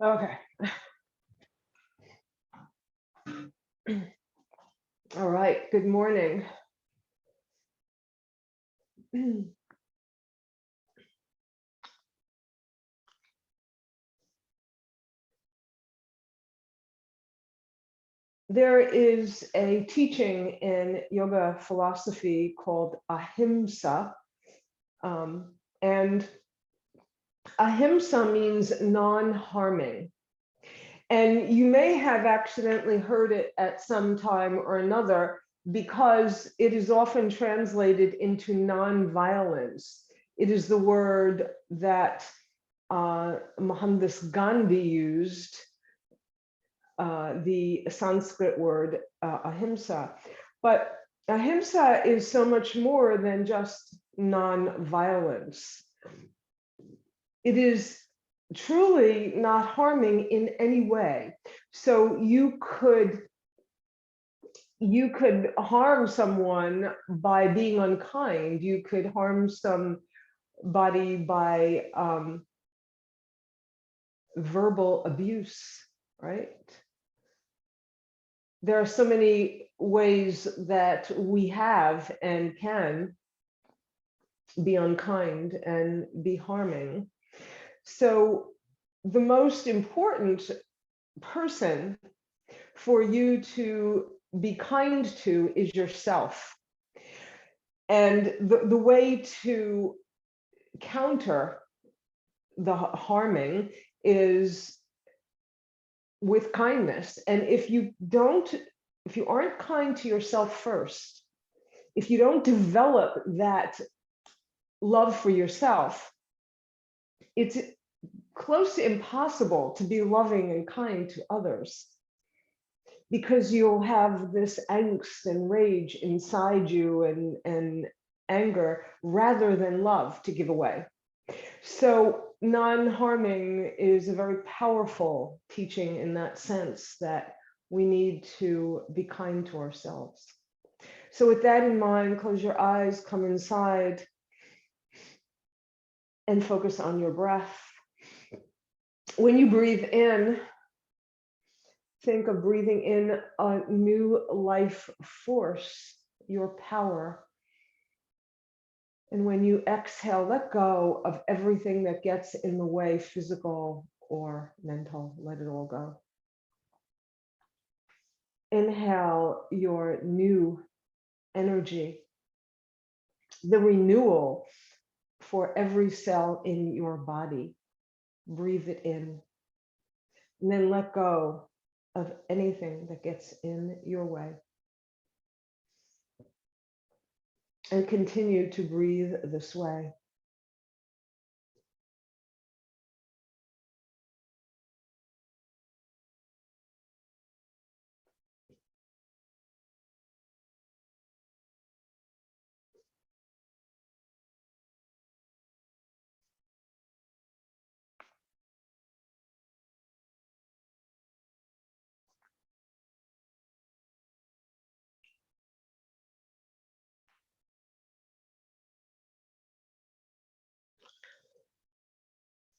Okay. All right. Good morning. There is a teaching in yoga philosophy called Ahimsa. And Ahimsa means non-harming. And you may have accidentally heard it at some time or another because it is often translated into non-violence. It is the word that Mohandas Gandhi used, the Sanskrit word ahimsa. But ahimsa is so much more than just non-violence. It is truly not harming in any way. So you could harm someone by being unkind. You could harm somebody by verbal abuse, right? There are so many ways that we have and can be unkind and be harming. So the most important person for you to be kind to is yourself. And the way to counter the harming is with kindness. And if you aren't kind to yourself first, if you don't develop that love for yourself, it's close to impossible to be loving and kind to others, because you'll have this angst and rage inside you and anger rather than love to give away. So non-harming is a very powerful teaching in that sense, that we need to be kind to ourselves. So with that in mind, close your eyes, come inside, and focus on your breath. When you breathe in, think of breathing in a new life force, your power. And when you exhale, let go of everything that gets in the way, physical or mental. Let it all go. Inhale your new energy, the renewal for every cell in your body. Breathe it in. And then let go of anything that gets in your way. And continue to breathe this way.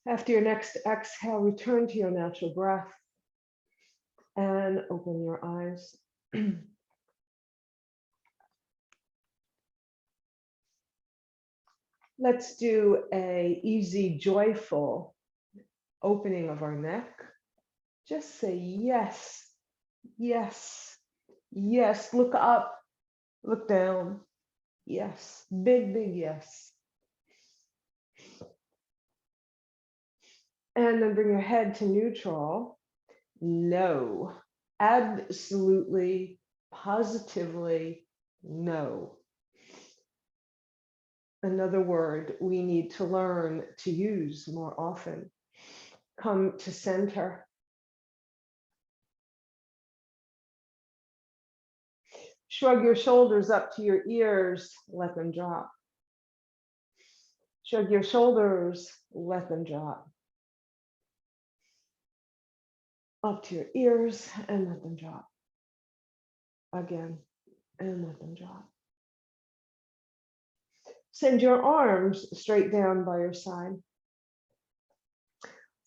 After your next exhale, return to your natural breath and open your eyes. Let's do an easy, joyful opening of our neck. Just say yes, yes, yes. Look up, look down. Yes, big, big yes. And then bring your head to neutral. No, absolutely, positively no. Another word we need to learn to use more often. Come to center. Shrug your shoulders up to your ears, let them drop. Shrug your shoulders, let them drop. Up to your ears and let them drop. Again, and let them drop. Send your arms straight down by your side.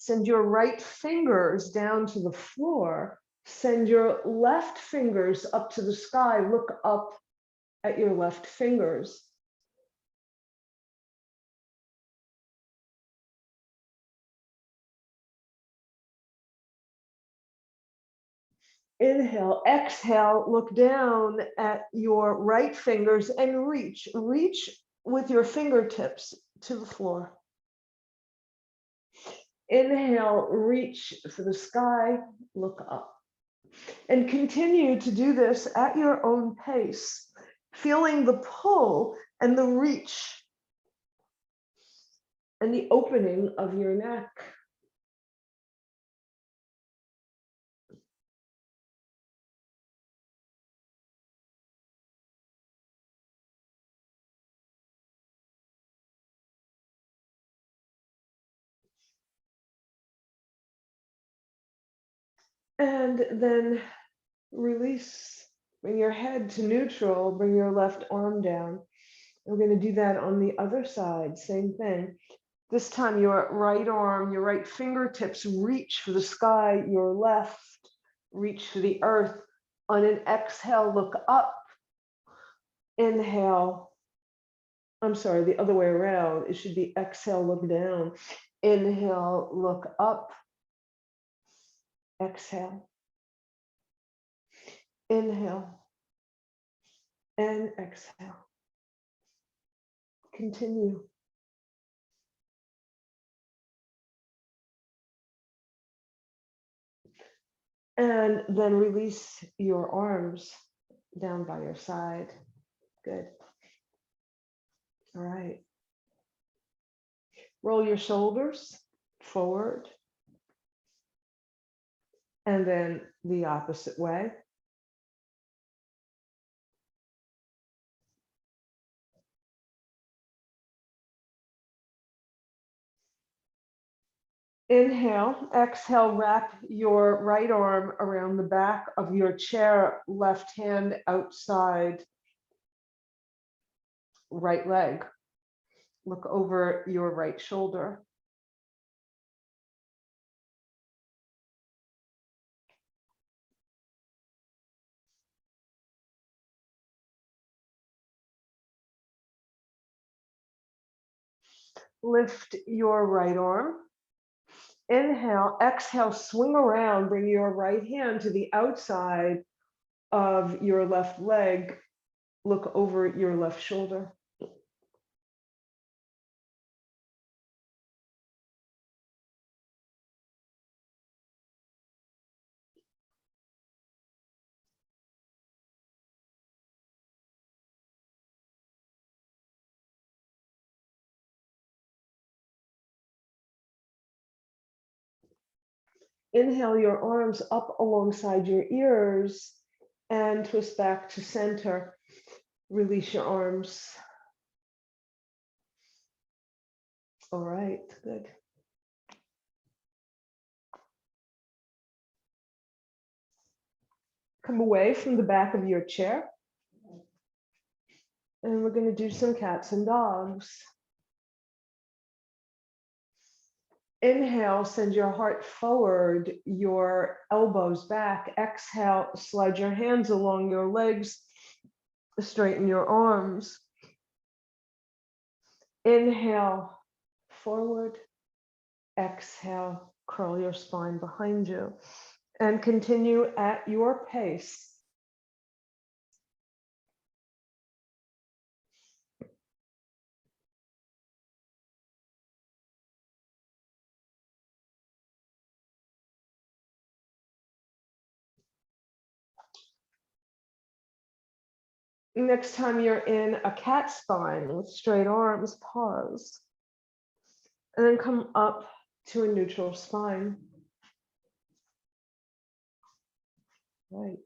Send your right fingers down to the floor. Send your left fingers up to the sky. Look up at your left fingers. Inhale, exhale, look down at your right fingers and reach. Reach with your fingertips to the floor. Inhale, reach for the sky, look up. And continue to do this at your own pace, feeling the pull and the reach and the opening of your neck. And then release. Bring your head to neutral. Bring your left arm down. We're going to do that on the other side. Same thing. This time, your right arm, your right fingertips reach for the sky. Your left reach for the earth. On an exhale, look up. Inhale. I'm sorry, the other way around. It should be exhale, look down. Inhale, look up. Exhale. Inhale. And exhale. Continue. And then release your arms down by your side. Good. All right. Roll your shoulders forward. And then the opposite way. Inhale, exhale, wrap your right arm around the back of your chair, left hand outside, right leg. Look over your right shoulder. Lift your right arm. Inhale, exhale, swing around, bring your right hand to the outside of your left leg. Look over your left shoulder. Inhale your arms up alongside your ears and twist back to center. Release your arms. All right, good. Come away from the back of your chair. And we're going to do some cats and dogs. Inhale, send your heart forward, your elbows back. Exhale, slide your hands along your legs, straighten your arms. Inhale, forward. Exhale, curl your spine behind you. And continue at your pace. Next time you're in a cat spine with straight arms, pause. And then come up to a neutral spine. Right.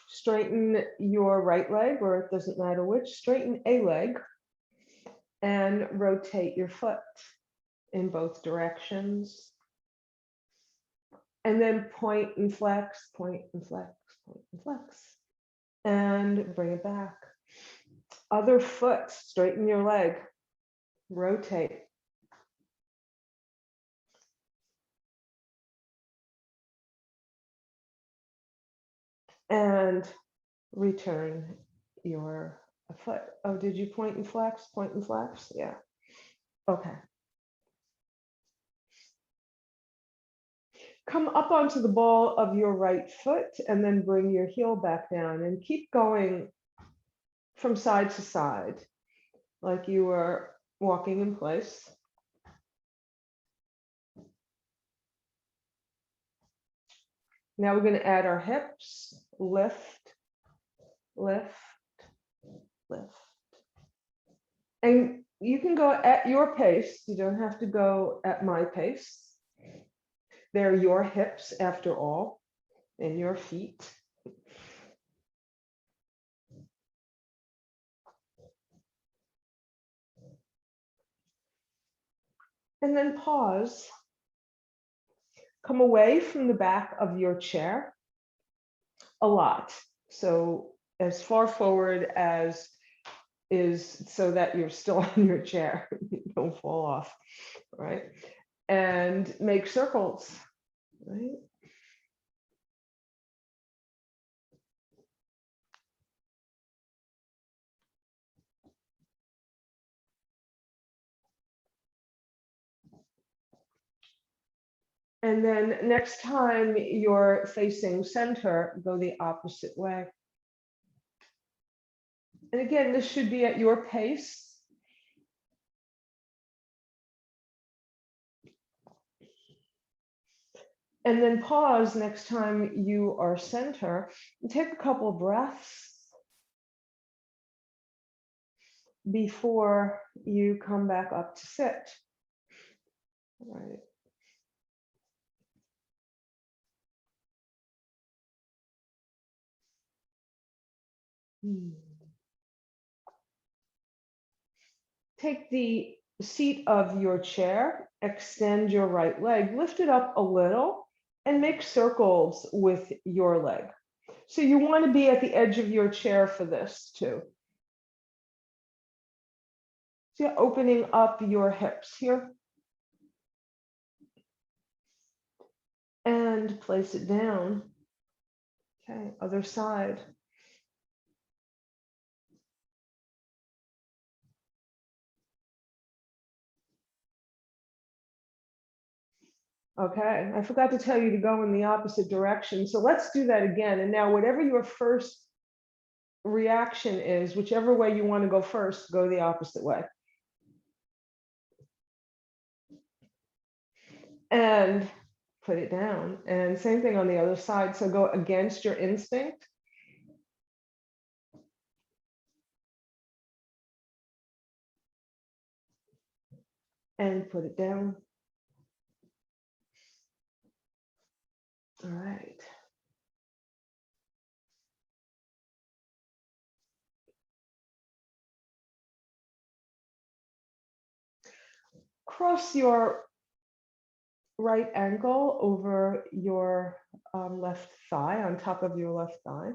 Straighten your right leg, or it doesn't matter which, straighten a leg and rotate your foot in both directions. And then point and flex, point and flex, point and flex. and bring it back. Other foot, straighten your leg, rotate. And return your foot. Oh, did you point and flex? Point and flex? Yeah. Okay. Come up onto the ball of your right foot and then bring your heel back down and keep going from side to side like you are walking in place. Now we're going to add our hips, lift, lift, lift. And you can go at your pace. You don't have to go at my pace. They're your hips after all, and your feet. And then pause. Come away from the back of your chair a lot. So as far forward as is so that you're still on your chair, you don't fall off, right? And make circles, right? And then next time you're facing center, go the opposite way. And again, this should be at your pace. And then pause next time you are center and take a couple of breaths before you come back up to sit. All right. Take the seat of your chair, extend your right leg, lift it up a little, and make circles with your leg. So you want to be at the edge of your chair for this too. So you're opening up your hips here. And place it down. Okay, other side. Okay, I forgot to tell you to go in the opposite direction. So let's do that again. And now whatever your first reaction is, whichever way you want to go first, go the opposite way. And put it down. And same thing on the other side. So go against your instinct. And put it down. All right. Cross your right ankle over your left thigh, on top of your left thigh.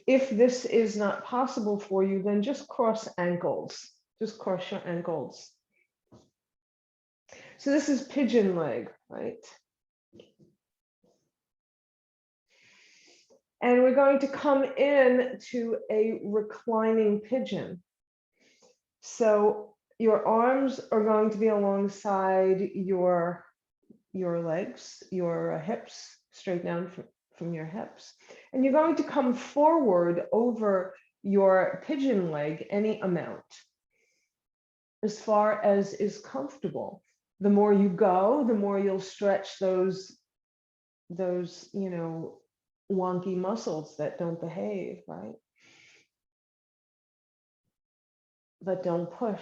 If this is not possible for you, then just cross ankles. Just cross your ankles. So this is pigeon leg, right? And we're going to come in to a reclining pigeon. So your arms are going to be alongside your legs, your hips, straight down from your hips. And you're going to come forward over your pigeon leg any amount, as far as is comfortable. The more you go, the more you'll stretch those wonky muscles that don't behave, right? But don't push.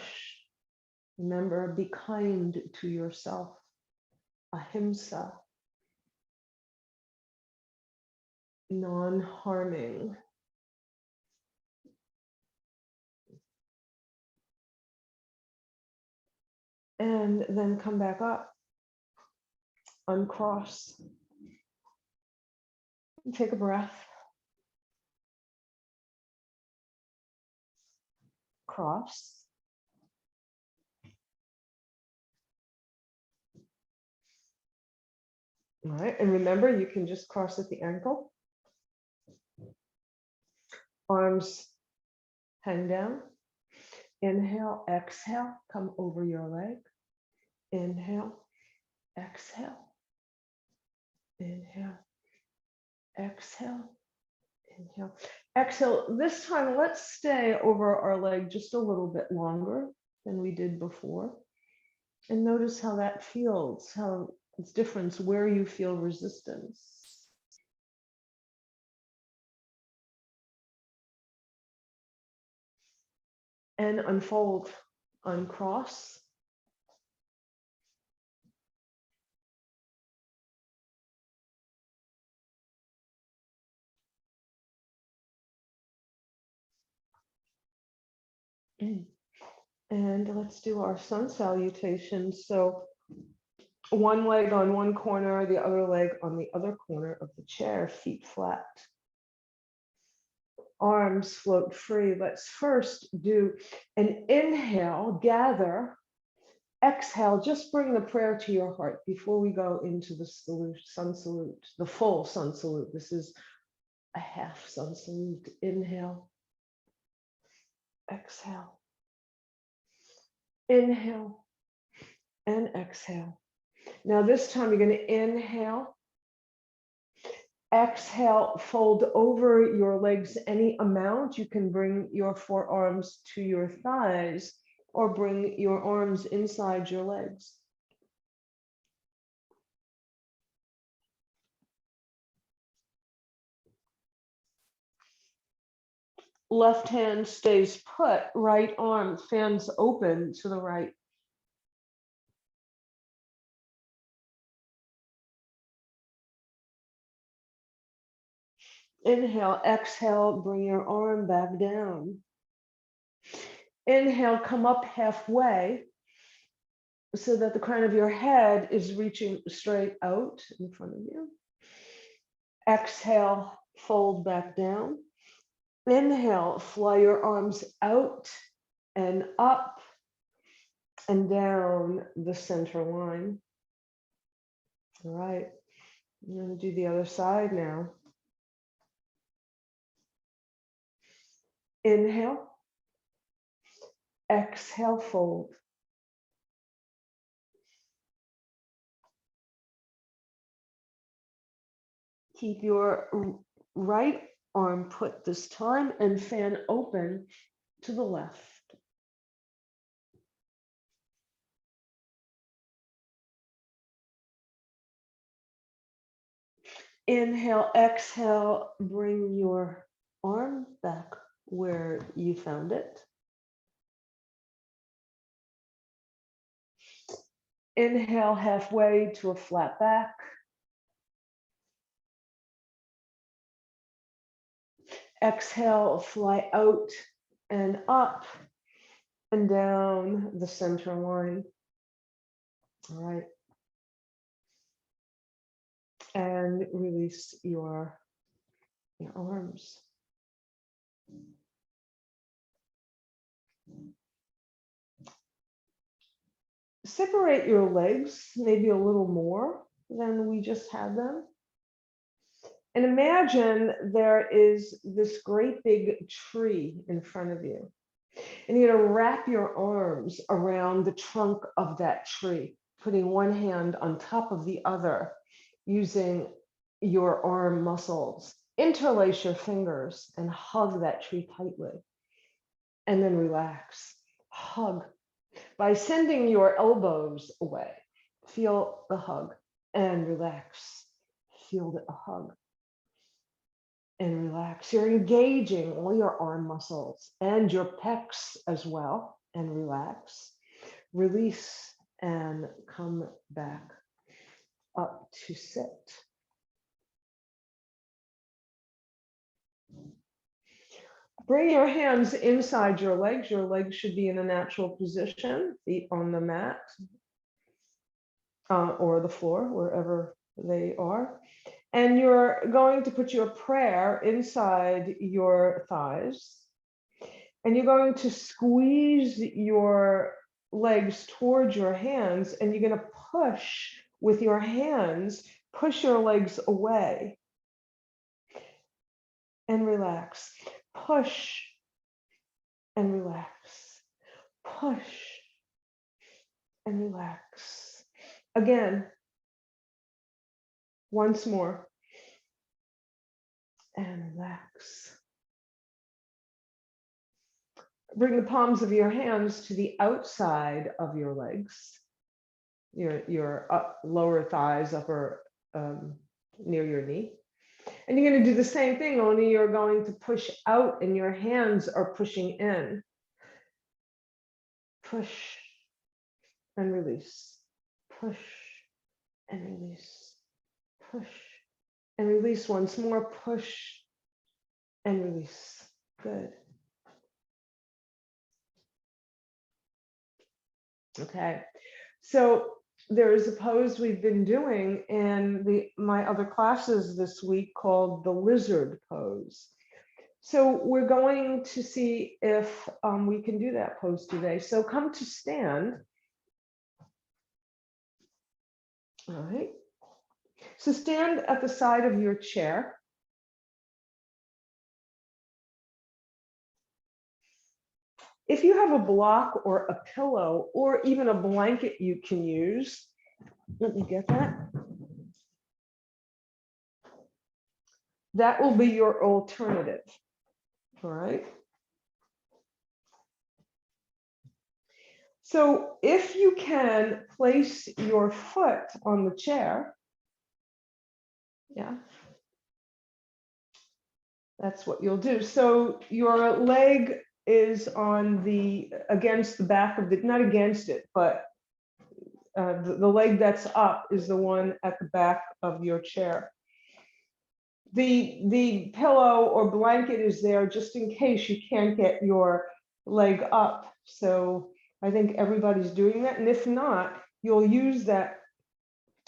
Remember, be kind to yourself. Ahimsa. Non-harming. And then come back up. Uncross. Take a breath. cross. All right, and remember, you can just cross at the ankle. Arms hang down. Inhale, exhale, come over your leg. Inhale, exhale. Inhale, exhale, inhale, exhale. This time, let's stay over our leg just a little bit longer than we did before. And notice how that feels, how it's different, where you feel resistance. And unfold, uncross. And let's do our sun salutation. So one leg on one corner, the other leg on the other corner of the chair, feet flat. Arms float free. Let's first do an inhale, gather. Exhale, just bring the prayer to your heart before we go into the sun salute, the full sun salute. This is a half sun salute. Inhale, exhale, inhale, and exhale. Now this time you're going to inhale, exhale, fold over your legs any amount. You can bring your forearms to your thighs or bring your arms inside your legs. Left hand stays put, right arm fans open to the right. Inhale, exhale, bring your arm back down. Inhale, come up halfway so that the crown of your head is reaching straight out in front of you. Exhale, fold back down. Inhale, fly your arms out and up and down the center line. All right, I'm going to do the other side now. Inhale, exhale, fold. Keep your right arm put this time and fan open to the left. Inhale, exhale, bring your arm back where you found it. Inhale halfway to a flat back. Exhale, fly out and up and down the center line. All right. And release your arms. Separate your legs, maybe a little more than we just had them. And imagine there is this great big tree in front of you. And you're going to wrap your arms around the trunk of that tree, putting one hand on top of the other, using your arm muscles. Interlace your fingers and hug that tree tightly. And then relax. Hug. By sending your elbows away, feel the hug and relax. Feel the hug and relax. You're engaging all your arm muscles and your pecs as well, and relax. Release and come back up to sit. Bring your hands inside your legs. Your legs should be in a natural position, feet on the mat or the floor, wherever they are. And you're going to put your prayer inside your thighs. And you're going to squeeze your legs towards your hands, and you're going to push with your hands, push your legs away and relax. Push and relax. Push and relax. Again, once more. And relax. Bring the palms of your hands to the outside of your legs, your lower thighs, upper near your knee. And you're going to do the same thing, only you're going to push out and your hands are pushing in. Push and release. Push and release. Push and release once more. Push and release. Good. Okay. So there is a pose we've been doing in my other classes this week called the lizard pose. So we're going to see if we can do that pose today. So come to stand. All right. So stand at the side of your chair. If you have a block or a pillow or even a blanket you can use, let me get that. That will be your alternative. All right. So if you can place your foot on the chair, yeah, that's what you'll do. So your leg is on against the back of the, not against it, but the leg that's up is the one at the back of your chair. The pillow or blanket is there just in case you can't get your leg up. So I think everybody's doing that. And if not, you'll use that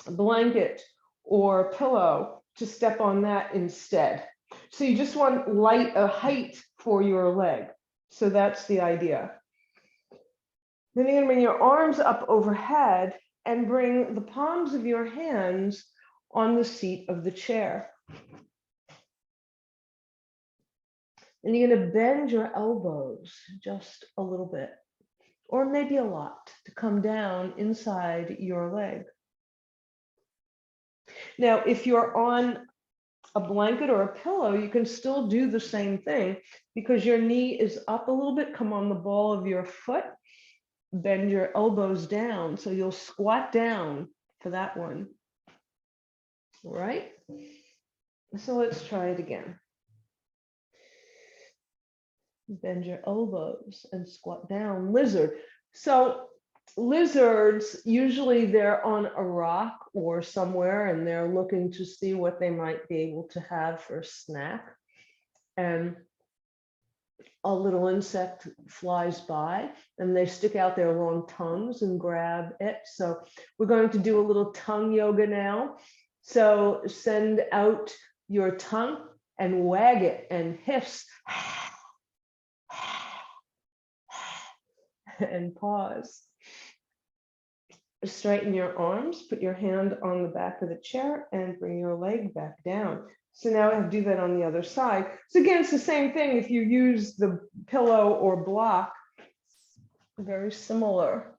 blanket or pillow to step on that instead. So you just want a height for your leg. So that's the idea. Then you're going to bring your arms up overhead and bring the palms of your hands on the seat of the chair. And you're going to bend your elbows just a little bit, or maybe a lot, to come down inside your leg. Now, if you're on a blanket or a pillow, you can still do the same thing because your knee is up a little bit. Come on the ball of your foot, bend your elbows down. So you'll squat down for that one. All right. So let's try it again. Bend your elbows and squat down. Lizard. So lizards, usually they're on a rock or somewhere and they're looking to see what they might be able to have for a snack. And a little insect flies by and they stick out their long tongues and grab it. So we're going to do a little tongue yoga now. So send out your tongue and wag it and hiss. And pause. Straighten your arms, put your hand on the back of the chair and bring your leg back down. So now I have to do that on the other side. So again, it's the same thing if you use the pillow or block, very similar.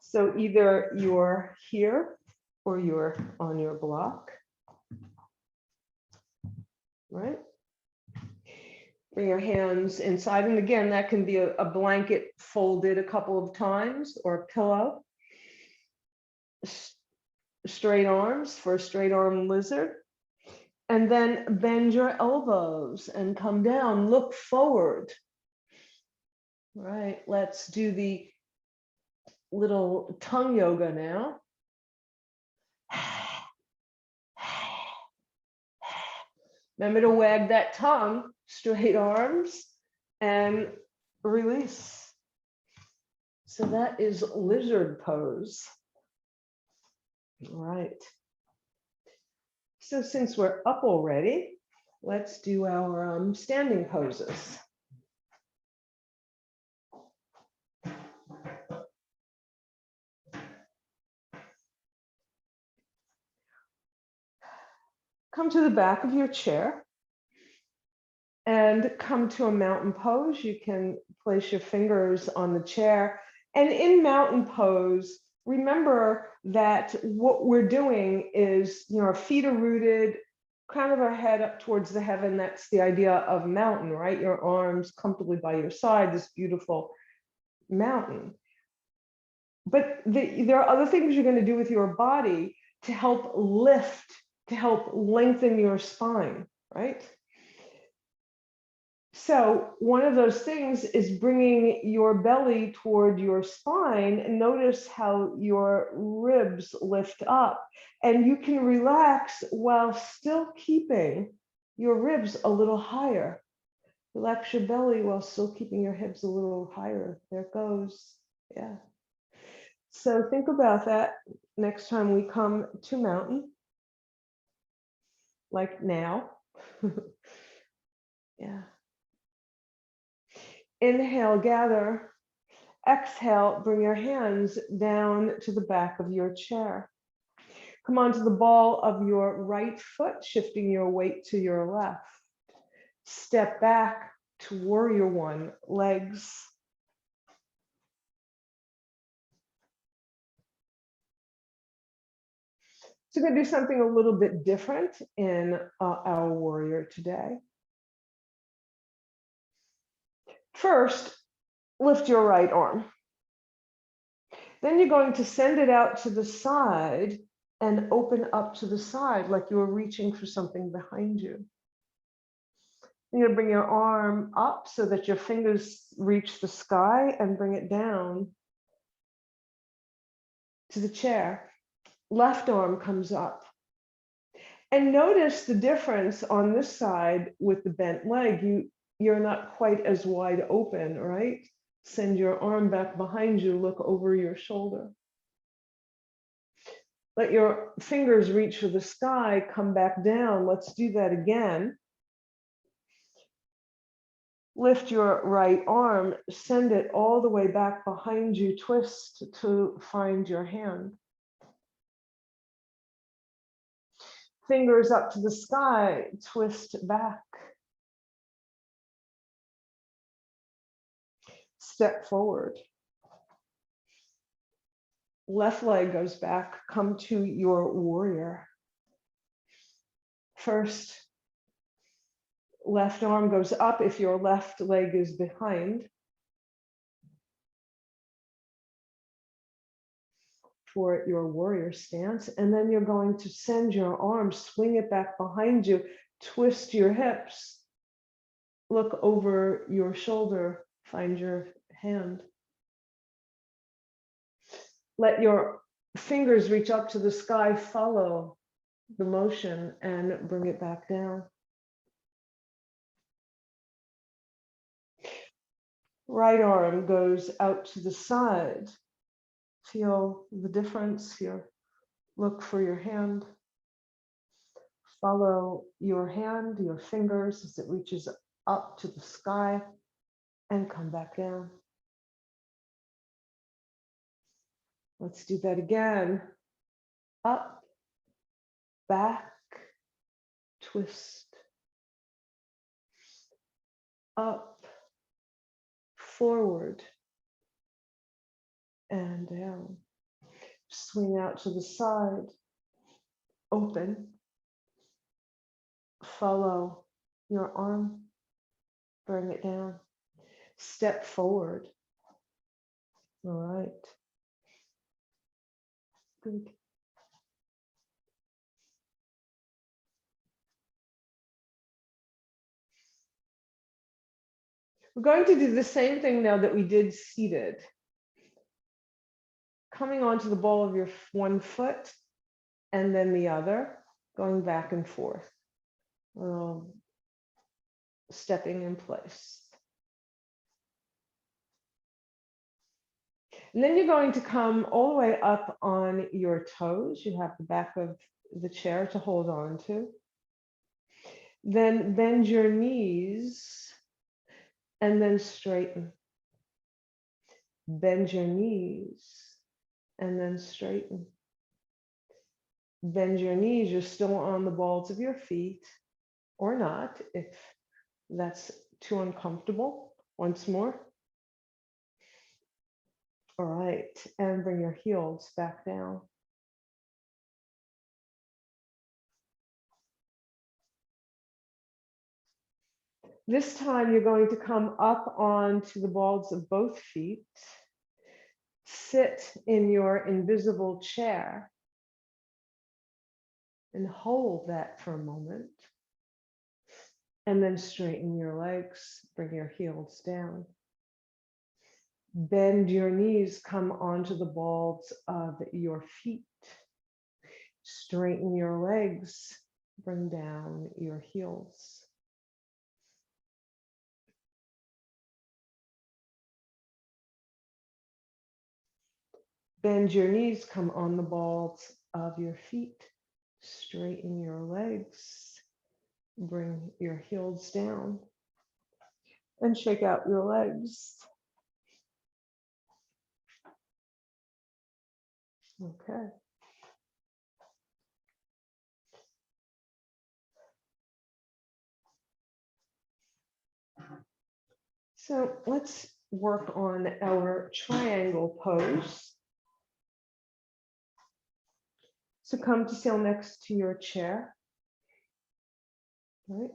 So either you're here or you're on your block, right? Bring your hands inside. And again, that can be a blanket folded a couple of times or a pillow. Straight arms for a straight arm lizard. And then bend your elbows and come down. Look forward. Right. Let's do the little tongue yoga now. Remember to wag that tongue, straight arms, and release. So that is lizard pose. All right. So since we're up already, let's do our standing poses. Come to the back of your chair and come to a mountain pose. You can place your fingers on the chair. And in mountain pose, remember that what we're doing is, our feet are rooted, crown of our head up towards the heaven. That's the idea of mountain, right? Your arms comfortably by your side, this beautiful mountain. But there are other things you're going to do with your body to help lift, to help lengthen your spine, right? So one of those things is bringing your belly toward your spine, and notice how your ribs lift up, and you can relax while still keeping your ribs a little higher. Relax your belly while still keeping your hips a little higher. There it goes. Yeah. So think about that next time we come to mountain, like now. Yeah. Inhale, gather. Exhale, bring your hands down to the back of your chair. Come onto the ball of your right foot, shifting your weight to your left. Step back to warrior one, legs. So we're going to do something a little bit different in our warrior today. First, lift your right arm. Then you're going to send it out to the side and open up to the side like you were reaching for something behind you. You're going to bring your arm up so that your fingers reach the sky and bring it down to the chair. Left arm comes up. And notice the difference on this side with the bent leg. You're not quite as wide open, right? Send your arm back behind you, look over your shoulder. Let your fingers reach for the sky, come back down. Let's do that again. Lift your right arm, send it all the way back behind you, twist to find your hand. Fingers up to the sky, twist back. Step forward. Left leg goes back, come to your warrior. First, left arm goes up if your left leg is behind. For your warrior stance, and then you're going to send your arm, swing it back behind you, twist your hips, look over your shoulder, find your hand. Let your fingers reach up to the sky, follow the motion and bring it back down. Right arm goes out to the side. Feel the difference here. Look for your hand. Follow your hand, your fingers as it reaches up to the sky and come back down. Let's do that again. Up, back, twist. Up, forward, and down. Swing out to the side, open. Follow your arm, bring it down. Step forward. All right. Good. We're going to do the same thing now that we did seated. Coming onto the ball of your one foot and then the other, going back and forth. Stepping in place. And then you're going to come all the way up on your toes. You have the back of the chair to hold on to. Then bend your knees and then straighten. Bend your knees and then straighten. Bend your knees, you're still on the balls of your feet, or not, if that's too uncomfortable. Once more. All right, and bring your heels back down. This time you're going to come up onto the balls of both feet. Sit in your invisible chair and hold that for a moment. And then straighten your legs, bring your heels down. Bend your knees, come onto the balls of your feet. Straighten your legs, bring down your heels. Bend your knees, come on the balls of your feet. Straighten your legs, bring your heels down. And shake out your legs. Okay. So let's work on our triangle pose. So come to sit next to your chair. Right.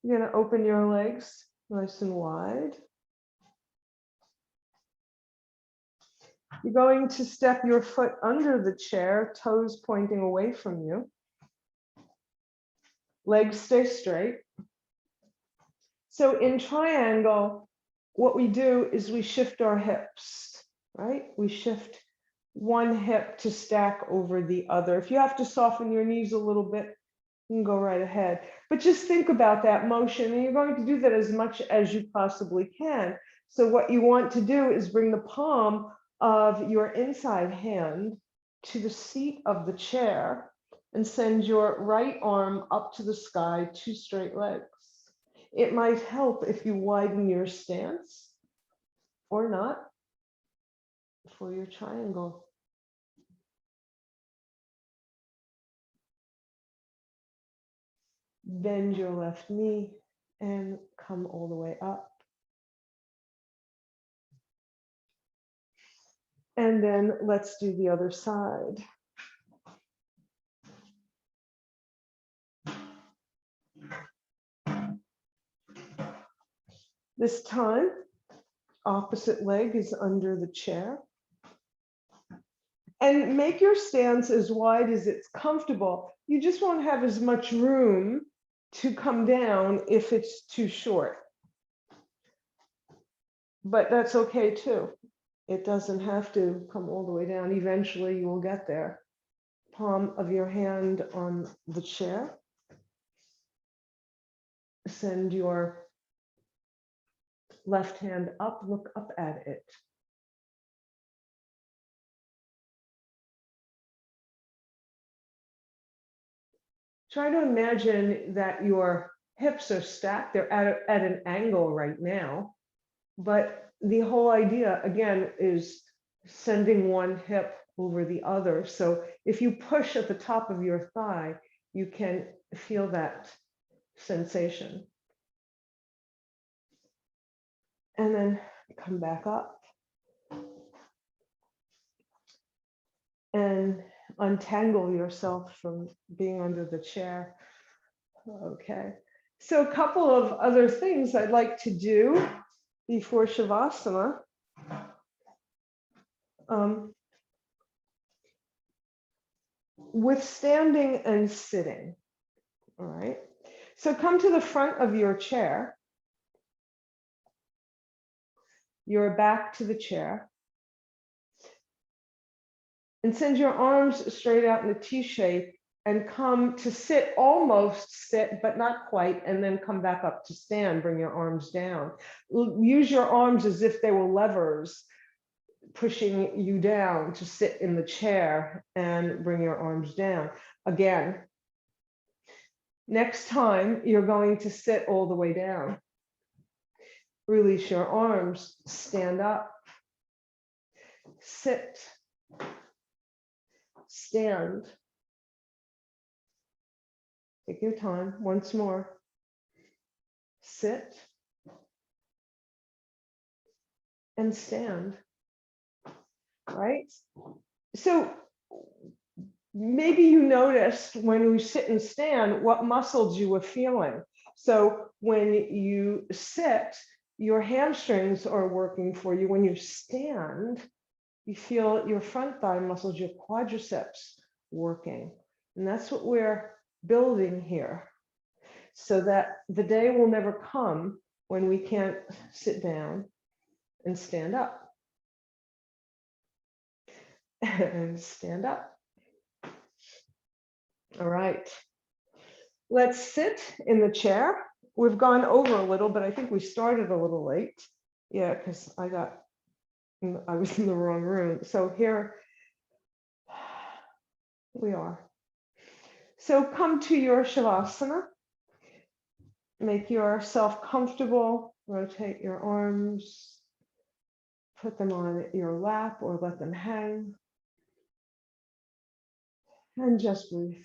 You're going to open your legs nice and wide. You're going to step your foot under the chair, toes pointing away from you. Legs stay straight. So in triangle, what we do is we shift our hips, right? We shift one hip to stack over the other. If you have to soften your knees a little bit, you can go right ahead. But just think about that motion, and you're going to do that as much as you possibly can. So what you want to do is bring the palm of your inside hand to the seat of the chair and send your right arm up to the sky, two straight legs. It might help if you widen your stance or not for your triangle. Bend your left knee and come all the way up. And then let's do the other side. This time, opposite leg is under the chair. And make your stance as wide as it's comfortable. You just won't have as much room to come down if it's too short. But that's okay too. It doesn't have to come all the way down. Eventually you will get there. Palm of your hand on the chair. Send your left hand up, look up at it. Try to imagine that your hips are stacked. They're at an angle right now. But the whole idea, again, is sending one hip over the other. So if you push at the top of your thigh, you can feel that sensation. And then come back up. And untangle yourself from being under the chair. Okay. So a couple of other things I'd like to do before Shavasana. With standing and sitting. All right. So come to the front of your chair. Your back to the chair. And send your arms straight out in a T shape and come to sit, almost sit, but not quite, and then come back up to stand, bring your arms down. Use your arms as if they were levers pushing you down to sit in the chair and bring your arms down. Again, Next time, you're going to sit all the way down. Release your arms, stand up, sit, stand. Take your time, once more. Sit and stand, right? So maybe you noticed when you sit and stand what muscles you were feeling. So when you sit, your hamstrings are working for you. When you stand, you feel your front thigh muscles, your quadriceps working. And that's what we're building here, so that the day will never come when we can't sit down and stand up. And stand up. All right. Let's sit in the chair. We've gone over a little, but I think we started a little late. Yeah, because I was in the wrong room. So here we are. So come to your Shavasana. Make yourself comfortable. Rotate your arms. Put them on your lap or let them hang. And just breathe.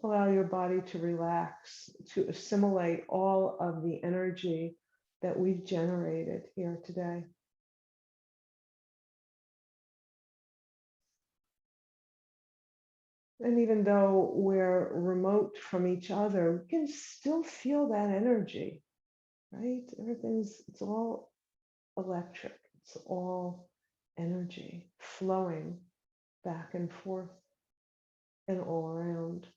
Allow your body to relax, to assimilate all of the energy that we've generated here today. And even though we're remote from each other, we can still feel that energy, right? It's all electric. It's all energy flowing back and forth and all around.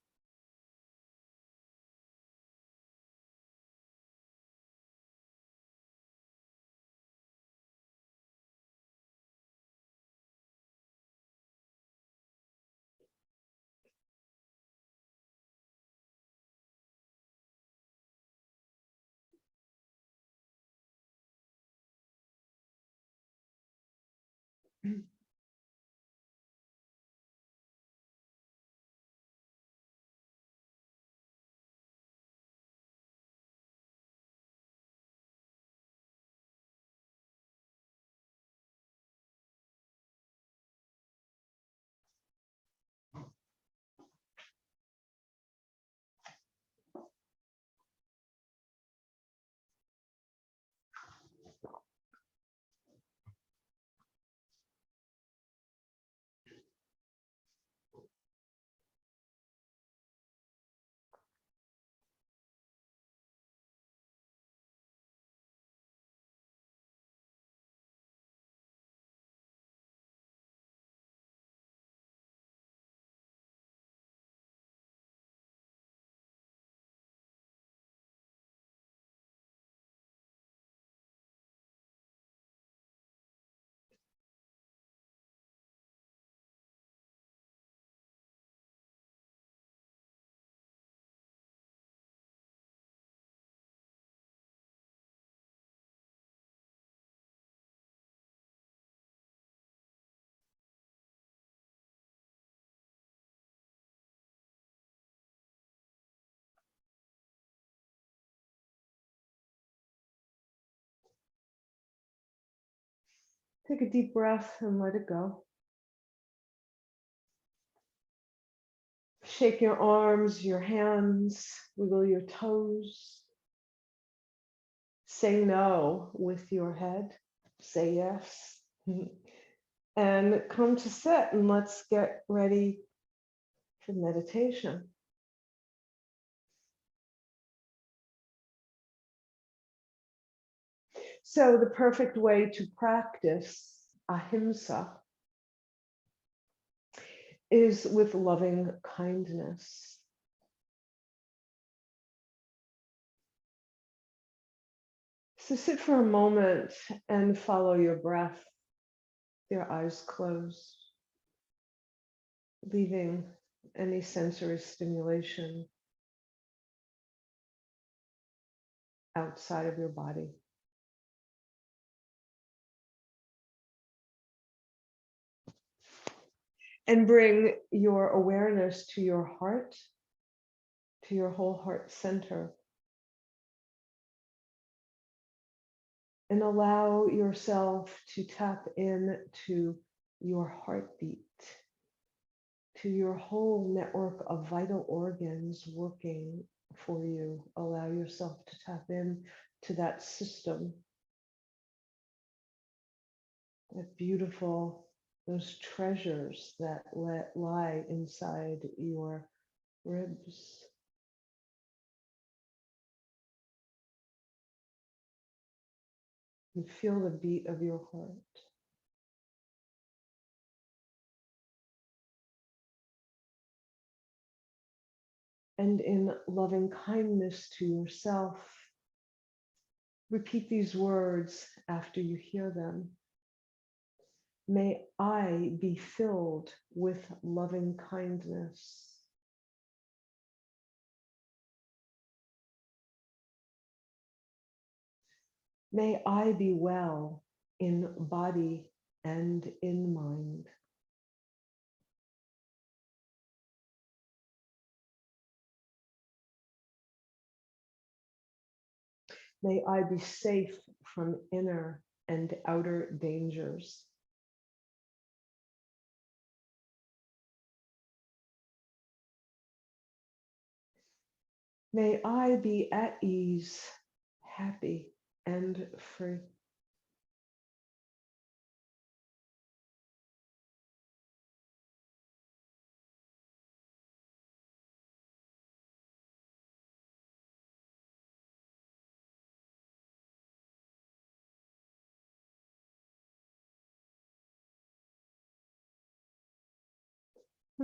Take a deep breath and let it go. Shake your arms, your hands, wiggle your toes. Say no with your head. Say yes. And come to sit, and let's get ready for meditation. So the perfect way to practice Ahimsa is with loving kindness. So sit for a moment and follow your breath, your eyes closed, leaving any sensory stimulation outside of your body. And bring your awareness to your heart, to your whole heart center. And allow yourself to tap into your heartbeat, to your whole network of vital organs working for you. Allow yourself to tap in to that system, that beautiful, those treasures that lie inside your ribs. And feel the beat of your heart. And in loving kindness to yourself, repeat these words after you hear them. May I be filled with loving kindness. May I be well in body and in mind. May I be safe from inner and outer dangers. May I be at ease, happy, and free.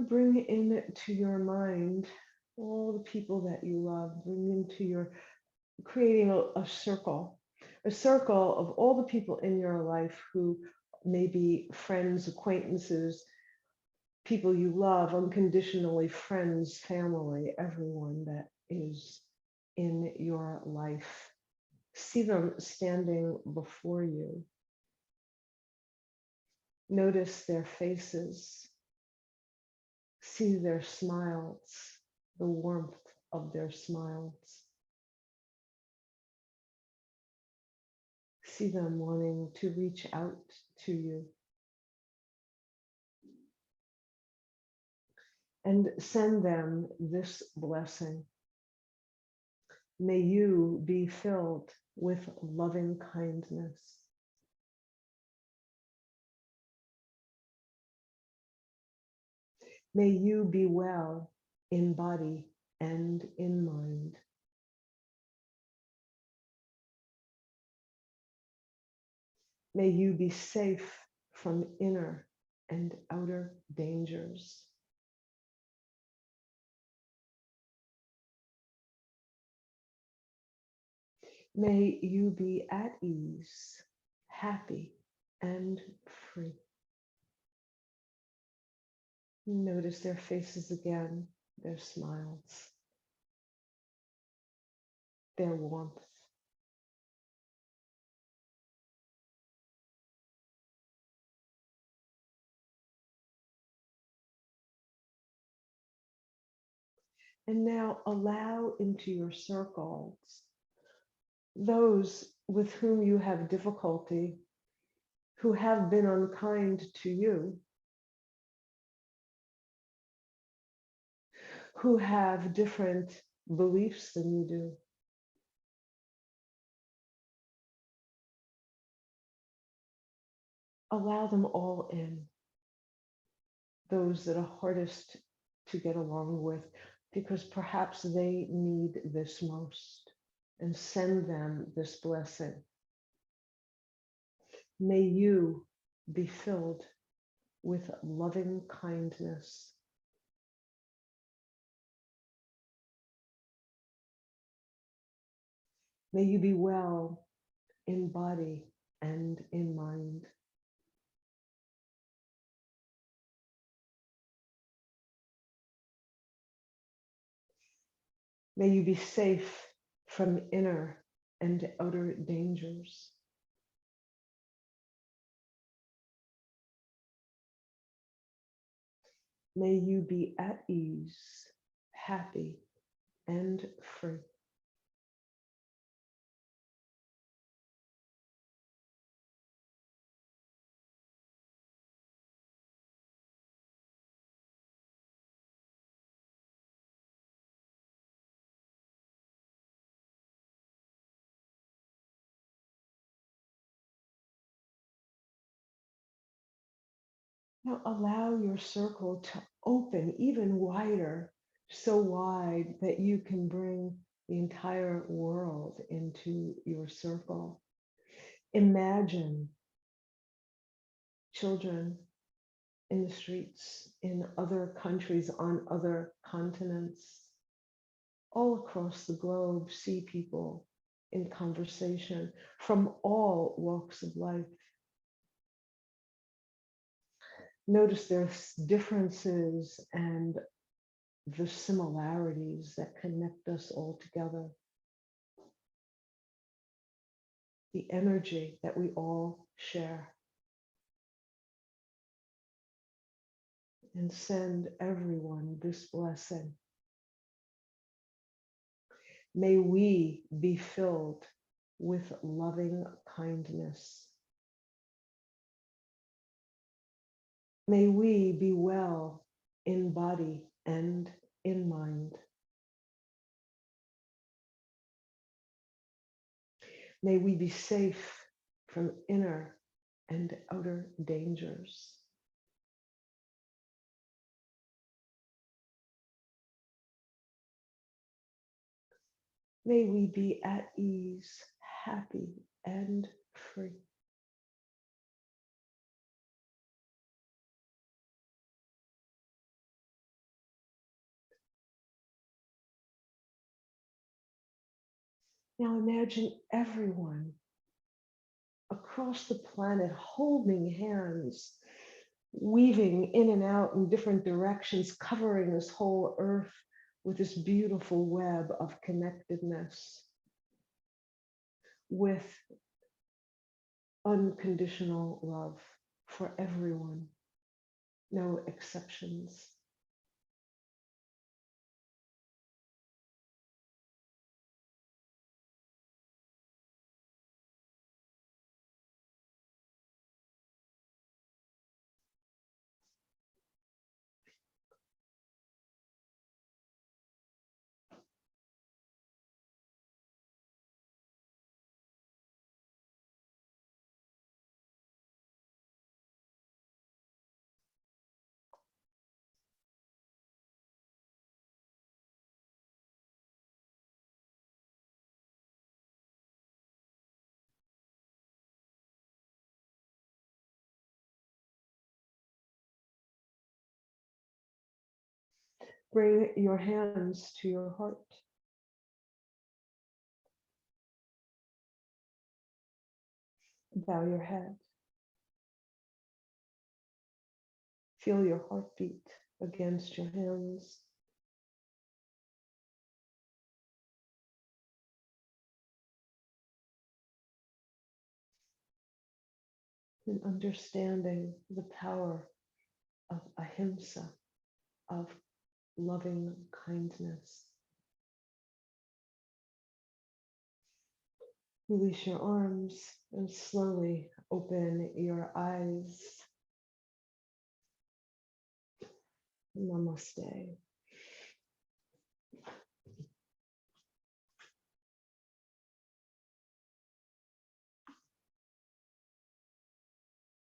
Bring into your mind all the people that you love. Bring into your, creating a circle of all the people in your life who may be friends, acquaintances, people you love unconditionally, friends, family, everyone that is in your life. See them standing before you. Notice their faces. See their smiles, the warmth of their smiles. See them wanting to reach out to you. And send them this blessing. May you be filled with loving kindness. May you be well in body and in mind. May you be safe from inner and outer dangers. May you be at ease, happy, and free. Notice their faces again, their smiles, their warmth. And now allow into your circles those with whom you have difficulty, who have been unkind to you, who have different beliefs than you do. Allow them all in, those that are hardest to get along with, because perhaps they need this most, and send them this blessing. May you be filled with loving kindness. May you be well in body and in mind. May you be safe from inner and outer dangers. May you be at ease, happy, and free. Now allow your circle to open even wider, so wide that you can bring the entire world into your circle. Imagine children in the streets, in other countries, on other continents, all across the globe. See people in conversation from all walks of life. Notice there's differences and the similarities that connect us all together. The energy that we all share. And send everyone this blessing. May we be filled with loving kindness. May we be well in body and in mind. May we be safe from inner and outer dangers. May we be at ease, happy, and free. Now imagine everyone across the planet holding hands, weaving in and out in different directions, covering this whole earth with this beautiful web of connectedness, with unconditional love for everyone, no exceptions. Bring your hands to your heart. Bow your head. Feel your heartbeat against your hands. And understanding the power of Ahimsa, of loving kindness. Release your arms and slowly open your eyes. Namaste.